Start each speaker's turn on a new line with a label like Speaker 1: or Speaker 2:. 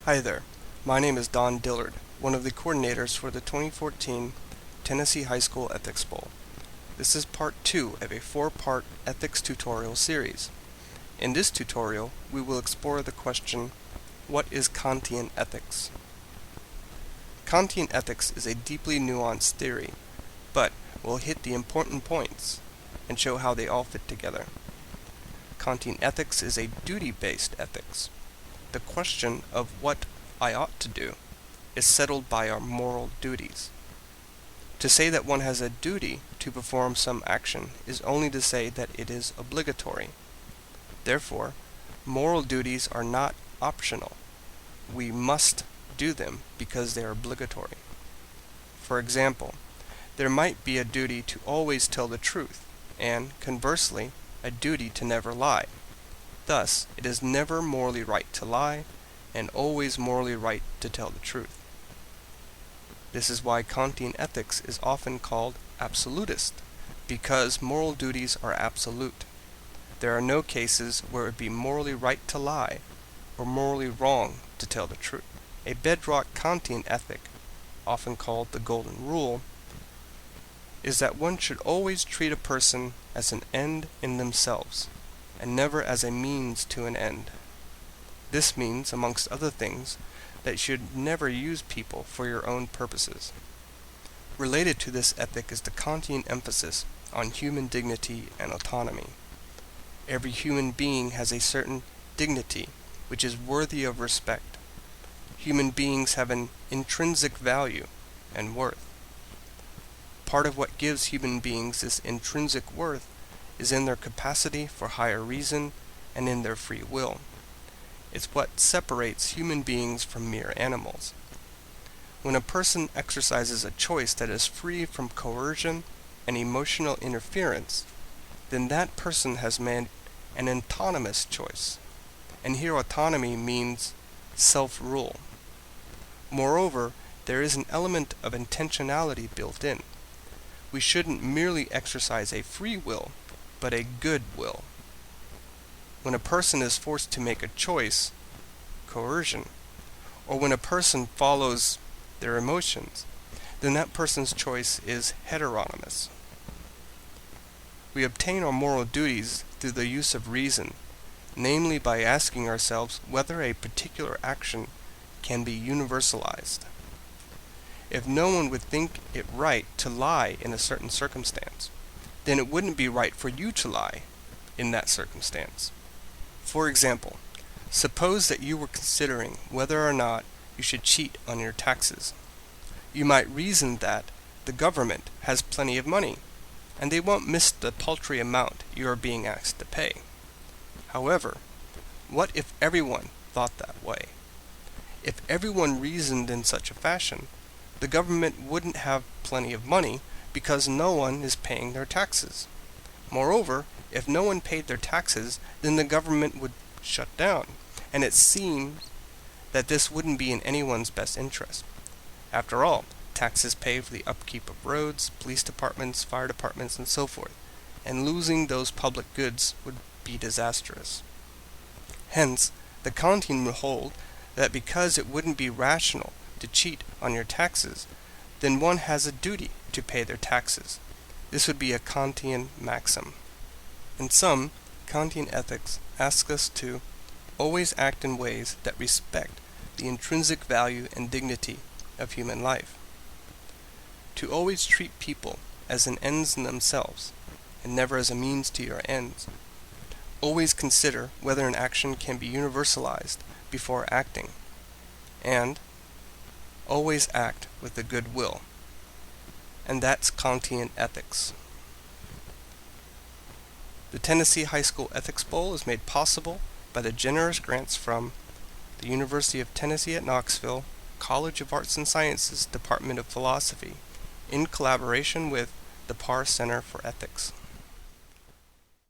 Speaker 1: Hi there, my name is Don Dillard, one of the coordinators for the 2014 Tennessee High School Ethics Bowl. This is part 2 of a 4-part ethics tutorial series. In this tutorial, we will explore the question, what is Kantian ethics? Kantian ethics is a deeply nuanced theory, but we'll hit the important points and show how they all fit together. Kantian ethics is a duty-based ethics. The question of what I ought to do is settled by our moral duties. To say that one has a duty to perform some action is only to say that it is obligatory. Therefore, moral duties are not optional. We must do them because they are obligatory. For example, there might be a duty to always tell the truth, and, conversely, a duty to never lie. Thus, it is never morally right to lie, and always morally right to tell the truth. This is why Kantian ethics is often called absolutist, because moral duties are absolute. There are no cases where it would be morally right to lie, or morally wrong to tell the truth. A bedrock Kantian ethic, often called the Golden Rule, is that one should always treat a person as an end in themselves, and never as a means to an end. This means, amongst other things, that you should never use people for your own purposes. Related to this ethic is the Kantian emphasis on human dignity and autonomy. Every human being has a certain dignity which is worthy of respect. Human beings have an intrinsic value and worth. Part of what gives human beings this intrinsic worth is in their capacity for higher reason and in their free will. It's what separates human beings from mere animals. When a person exercises a choice that is free from coercion and emotional interference, then that person has made an autonomous choice. And here autonomy means self-rule. Moreover, there is an element of intentionality built in. We shouldn't merely exercise a free will, but a good will. When a person is forced to make a choice, coercion, or when a person follows their emotions, then that person's choice is heteronomous. We obtain our moral duties through the use of reason, namely by asking ourselves whether a particular action can be universalized. If no one would think it right to lie in a certain circumstance, then it wouldn't be right for you to lie in that circumstance. For example, suppose that you were considering whether or not you should cheat on your taxes. You might reason that the government has plenty of money, and they won't miss the paltry amount you are being asked to pay. However, what if everyone thought that way? If everyone reasoned in such a fashion, the government wouldn't have plenty of money because no one is paying their taxes. Moreover, if no one paid their taxes, then the government would shut down, and it seems that this wouldn't be in anyone's best interest. After all, taxes pay for the upkeep of roads, police departments, fire departments, and so forth, and losing those public goods would be disastrous. Hence, the Kantian would hold that because it wouldn't be rational to cheat on your taxes, then one has a duty to pay their taxes. This would be a Kantian maxim. In sum, Kantian ethics asks us to always act in ways that respect the intrinsic value and dignity of human life. To always treat people as an ends in themselves, and never as a means to your ends. Always consider whether an action can be universalized before acting. And always act with a good will. And that's Kantian ethics. The Tennessee High School Ethics Bowl is made possible by the generous grants from the University of Tennessee at Knoxville, College of Arts and Sciences, Department of Philosophy, in collaboration with the Parr Center for Ethics.